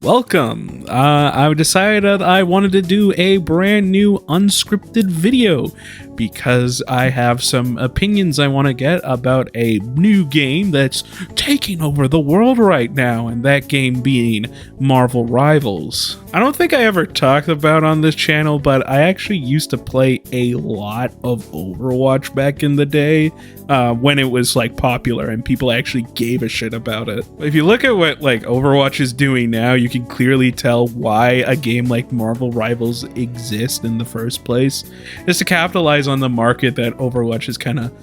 Welcome. I decided I wanted to do a brand new unscripted video because I have some opinions I want to get about a new game that's taking over the world right now, and that game being Marvel Rivals. I don't think I ever talked about on this channel, but I actually used to play a lot of Overwatch back in the day when it was like popular and people actually gave a shit about it. If you look at what like Overwatch is doing now, you can clearly tell why a game like Marvel Rivals exists in the first place. It's to capitalize on the market that Overwatch has kind of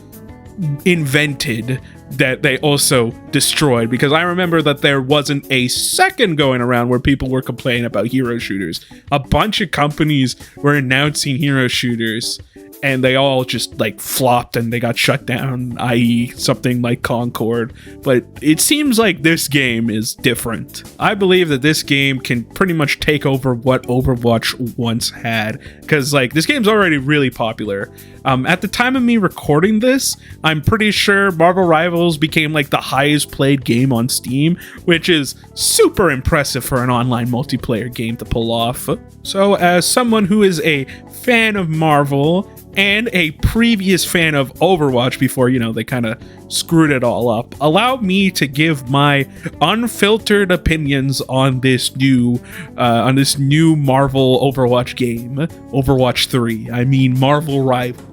invented that they also destroyed, because I remember that there wasn't a second going around where people were complaining about hero shooters. A bunch of companies were announcing hero shooters and they all just like flopped and they got shut down, i.e. something like Concord. But it seems like this game is different. I believe that this game can pretty much take over what Overwatch once had, because like this game's already really popular. At the time of me recording this, I'm pretty sure Marvel Rivals became like the highest played game on Steam, which is super impressive for an online multiplayer game to pull off. So as someone who is a fan of Marvel and a previous fan of Overwatch before, you know, they kind of screwed it all up, allow me to give my unfiltered opinions on this new Marvel Overwatch game, Overwatch 3. I mean Marvel Rivals.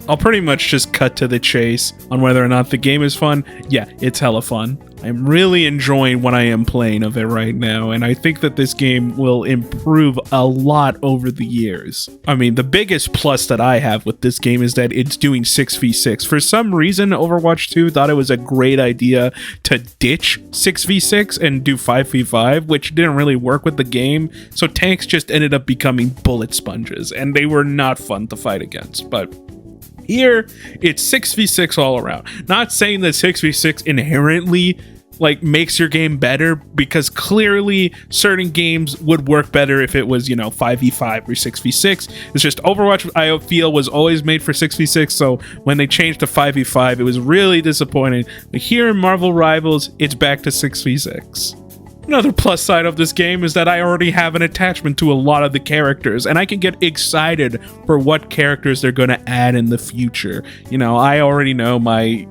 I'll pretty much just cut to the chase on whether or not the game is fun. Yeah, it's hella fun. I'm really enjoying what I am playing of it right now, and I think that this game will improve a lot over the years. I mean, the biggest plus that I have with this game is that it's doing 6v6. For some reason, Overwatch 2 thought it was a great idea to ditch 6v6 and do 5v5, which didn't really work with the game, so tanks just ended up becoming bullet sponges, and they were not fun to fight against. But here, it's 6v6 all around. Not saying that 6v6 inherently like makes your game better, because clearly certain games would work better if it was, you know, 5v5 or 6v6. It's just Overwatch, I feel, was always made for 6v6, so when they changed to 5v5, it was really disappointing. But here in Marvel Rivals, it's back to 6v6. Another plus side of this game is that I already have an attachment to a lot of the characters, and I can get excited for what characters they're going to add in the future. You know, I already know my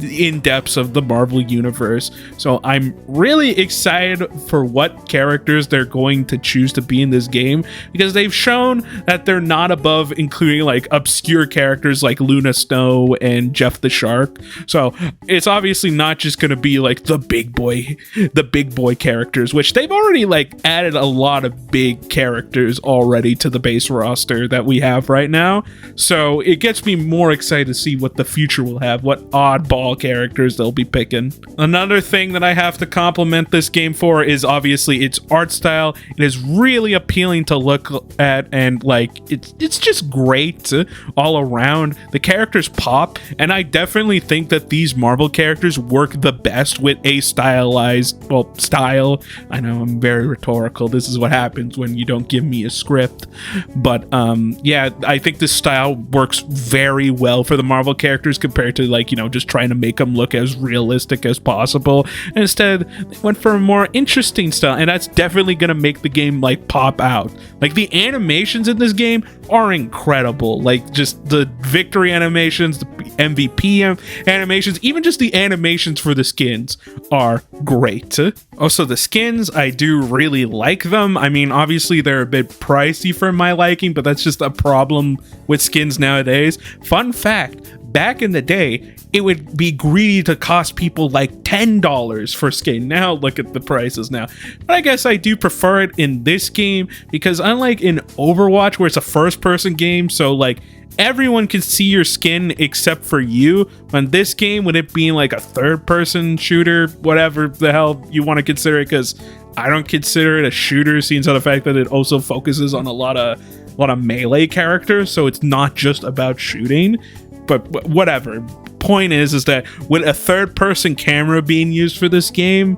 in-depths of the Marvel universe, so I'm really excited for what characters they're going to choose to be in this game, because they've shown that they're not above including like obscure characters like Luna Snow and Jeff the Shark. So it's obviously not just going to be like the big boy characters, which they've already like added a lot of big characters already to the base roster that we have right now. So it gets me more excited to see what the future will have, what oddball characters they'll be picking. Another thing that I have to compliment this game for is obviously its art style. It is really appealing to look at, and like it's just great all around. The characters pop, and I definitely think that these Marvel characters work the best with a stylized, well, style. I know I'm very rhetorical. This is what happens when you don't give me a script. But yeah, I think this style works very well for the Marvel characters compared to like, you know, just trying to make them look as realistic as possible. And instead, they went for a more interesting style, and that's definitely gonna make the game like pop out. Like the animations in this game are incredible. Like just the victory animations, the MVP animations, even just the animations for the skins are great. Also, the skins, I do really like them. I mean, obviously they're a bit pricey for my liking, but that's just a problem with skins nowadays. Fun fact, back in the day, it would be greedy to cost people like $10 for skin. Now look at the prices now. But I guess I do prefer it in this game, because unlike in Overwatch where it's a first-person game, so like everyone can see your skin except for you, on this game, with it being like a third-person shooter, whatever the hell you want to consider it, because I don't consider it a shooter, seeing to the fact that it also focuses on a lot of melee characters, so it's not just about shooting. But whatever. Point is that with a third-person camera being used for this game,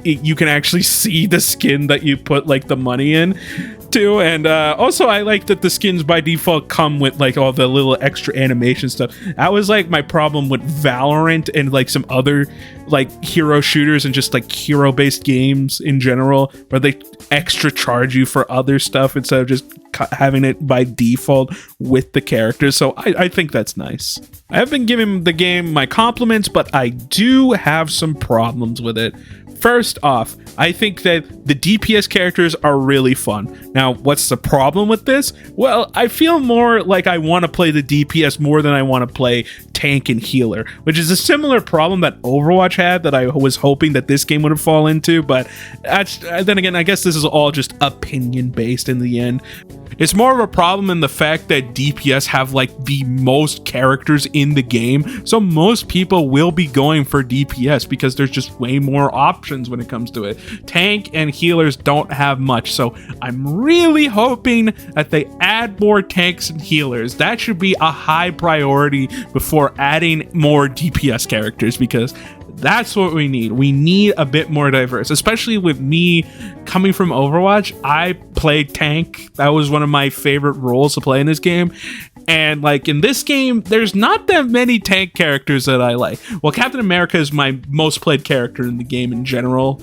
you can actually see the skin that you put like the money in. too. And also I like that the skins by default come with like all the little extra animation stuff. That was like my problem with Valorant and like some other like hero shooters and just like hero based games in general, where they extra charge you for other stuff instead of just having it by default with the characters. So I think that's nice. I have been giving the game my compliments, but I do have some problems with it. First off, I think that the DPS characters are really fun. Now, what's the problem with this? Well, I feel more like I want to play the DPS more than I want to play tank and healer, which is a similar problem that Overwatch had that I was hoping that this game would fall into. But then again, I guess this is all just opinion based in the end. It's more of a problem in the fact that DPS have like the most characters in the game. So most people will be going for DPS because there's just way more options when it comes to it. Tank and healers don't have much. So I'm really hoping that they add more tanks and healers. That should be a high priority before adding more DPS characters, because that's what we need. We need a bit more diverse, especially with me coming from Overwatch. I played tank. That was one of my favorite roles to play in this game. And like in this game, there's not that many tank characters that I like. Well, Captain America is my most played character in the game in general.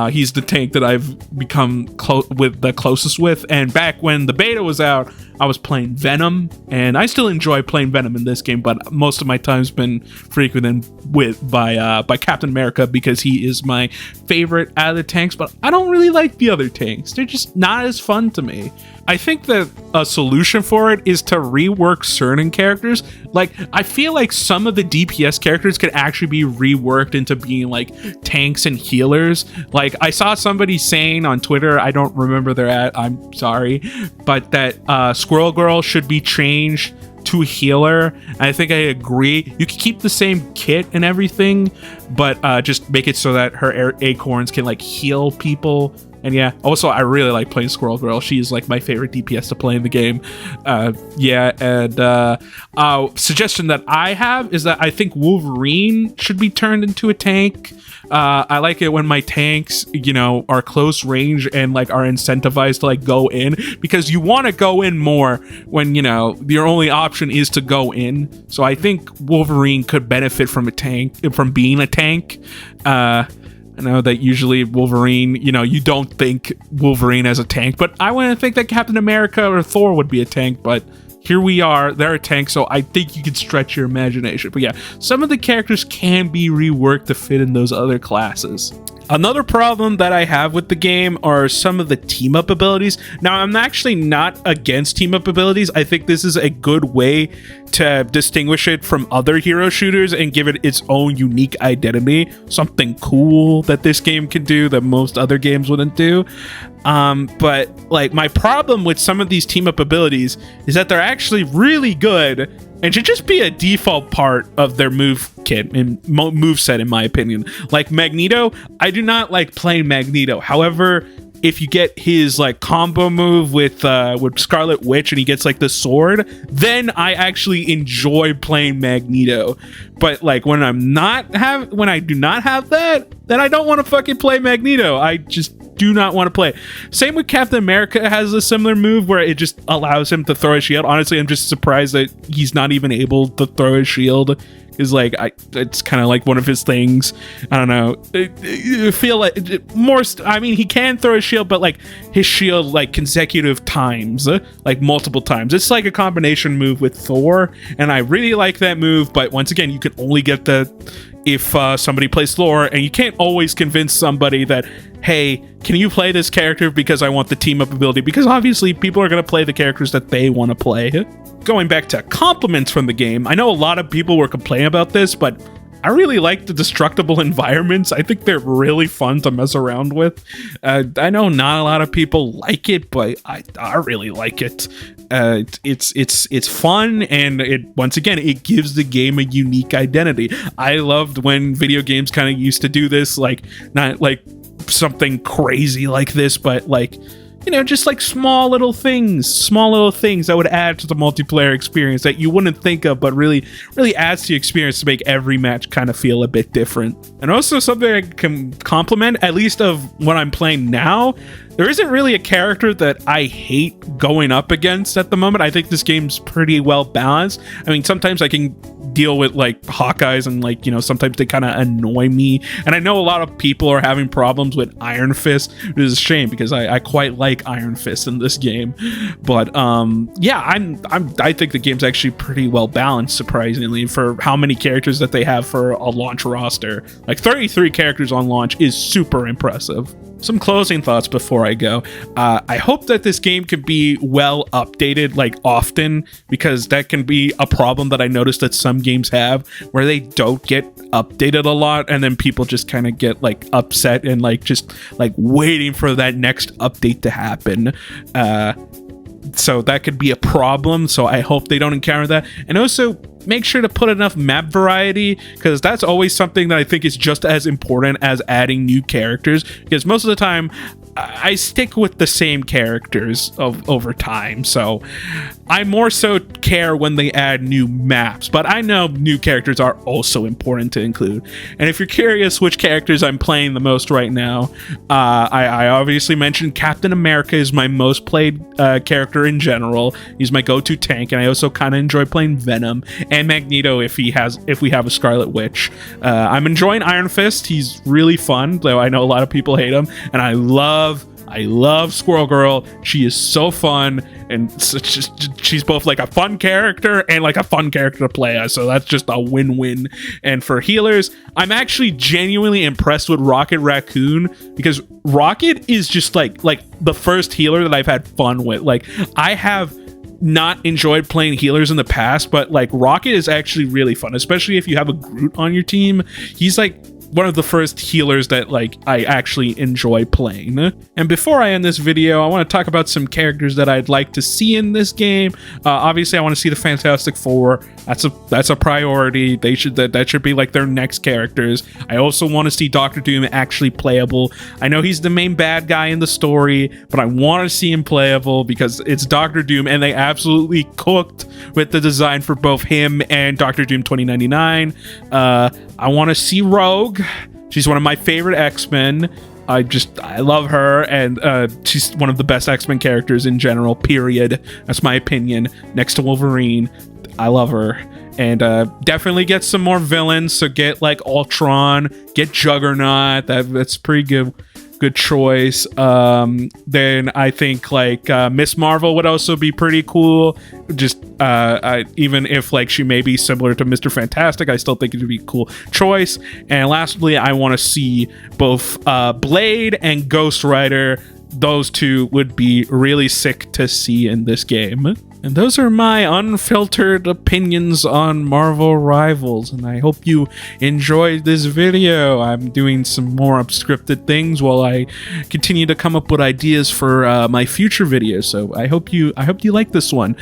He's the tank that I've become the closest with. And back when the beta was out, I was playing Venom, and I still enjoy playing Venom in this game, but most of my time's been frequented by Captain America because he is my favorite out of the tanks. But I don't really like the other tanks. They're just not as fun to me. I think that a solution for it is to rework certain characters. Like, I feel like some of the DPS characters could actually be reworked into being like tanks and healers. Like, I saw somebody saying on Twitter, I don't remember their ad, I'm sorry, but that Squirrel Girl should be changed to healer. And I think I agree. You can keep the same kit and everything, but just make it so that her acorns can like heal people. And yeah, also I really like playing Squirrel Girl. She's like my favorite DPS to play in the game. Suggestion that I have is that I think Wolverine should be turned into a tank. I like it when my tanks, you know, are close range and like are incentivized to like go in, because you want to go in more when, you know, your only option is to go in. So I think Wolverine could benefit from being a tank. I know that usually Wolverine, you know, you don't think Wolverine as a tank, but I wouldn't think that Captain America or Thor would be a tank, but here we are, they're a tank, so I think you can stretch your imagination. But yeah, some of the characters can be reworked to fit in those other classes. Another problem that I have with the game are some of the team up abilities. Now, I'm actually not against team up abilities. I think this is a good way to distinguish it from other hero shooters and give it its own unique identity. Something cool that this game can do that most other games wouldn't do. But like my problem with some of these team up abilities is that they're actually really good and should just be a default part of their move kit and move set, in my opinion. Like Magneto, I do not like playing Magneto. However, if you get his like combo move with Scarlet Witch and he gets like the sword, then I actually enjoy playing Magneto. But like when I do not have that, then I don't want to fucking play Magneto. I just do not want to play. Same with Captain America, has a similar move where it just allows him to throw a shield. Honestly, I'm just surprised that he's not even able to throw a shield. Is like it's kind of like one of his things. I don't know. I feel like more. I mean, he can throw a shield, but like his shield like consecutive times, like multiple times. It's like a combination move with Thor, and I really like that move. But once again, you can only get that if somebody plays Thor, and you can't always convince somebody that, hey, can you play this character because I want the team up ability? Because obviously people are going to play the characters that they want to play. Going back to compliments from the game, I know a lot of people were complaining about this, but I really like the destructible environments. I think they're really fun to mess around with. I know not a lot of people like it, but I really like it. It's fun, and once again it gives the game a unique identity. I loved when video games kind of used to do this, like not like something crazy like this, but like, just like small little things that would add to the multiplayer experience that you wouldn't think of, but really adds to the experience to make every match kind of feel a bit different. And also something I can compliment, at least of what I'm playing now, there isn't really a character that I hate going up against at the moment. I think this game's pretty well balanced. I mean, sometimes I can deal with like Hawkeyes and like, sometimes they kind of annoy me. And I know a lot of people are having problems with Iron Fist, which is a shame because I quite like Iron Fist in this game. But yeah, I think the game's actually pretty well balanced, surprisingly, for how many characters that they have for a launch roster. Like 33 characters on launch is super impressive. Some closing thoughts before I go. I hope that this game can be well updated like often, because that can be a problem that I noticed that some games have, where they don't get updated a lot and then people just kind of get like upset and like just like waiting for that next update to happen. So that could be a problem, so I hope they don't encounter that. And also make sure to put enough map variety, because that's always something that I think is just as important as adding new characters, because most of the time I stick with the same characters over time, so I more so care when they add new maps, but I know new characters are also important to include. And if you're curious which characters I'm playing the most right now, I obviously mentioned Captain America is my most played character in general. He's my go-to tank, and I also kind of enjoy playing Venom and Magneto if we have a Scarlet Witch. I'm enjoying Iron Fist. He's really fun, though I know a lot of people hate him, and I love Squirrel Girl. She is so fun, and she's both like a fun character and like a fun character to play as, so that's just a win-win. And for healers, I'm actually genuinely impressed with Rocket Raccoon, because Rocket is just like the first healer that I've had fun with. Like, I have not enjoyed playing healers in the past, but like Rocket is actually really fun, especially if you have a Groot on your team. He's like one of the first healers that like I actually enjoy playing. And before I end this video, I want to talk about some characters that I'd like to see in this game. Obviously I want to see the Fantastic Four. That's a priority. That should be like their next characters. I also want to see Doctor Doom actually playable. I know he's the main bad guy in the story, but I want to see him playable because it's Doctor Doom, and they absolutely cooked with the design for both him and Doctor Doom 2099. I want to see Rogue. She's one of my favorite X-Men. I love her, and she's one of the best X-Men characters in general, period. That's my opinion. Next to Wolverine, I love her. And definitely get some more villains. So get like Ultron, get Juggernaut. That's pretty good choice. Then I think like Miss Marvel would also be pretty cool. Just even if like she may be similar to Mr. Fantastic, I still think it would be a cool choice. And lastly, I want to see both Blade and Ghost Rider. Those two would be really sick to see in this game. And those are my unfiltered opinions on Marvel Rivals, and I hope you enjoyed this video. I'm doing some more unscripted things while I continue to come up with ideas for my future videos, so I hope you like this one.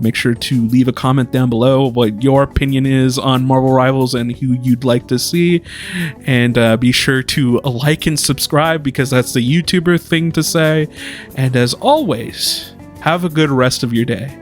Make sure to leave a comment down below what your opinion is on Marvel Rivals and who you'd like to see, and be sure to like and subscribe, because that's the YouTuber thing to say. And as always, have a good rest of your day.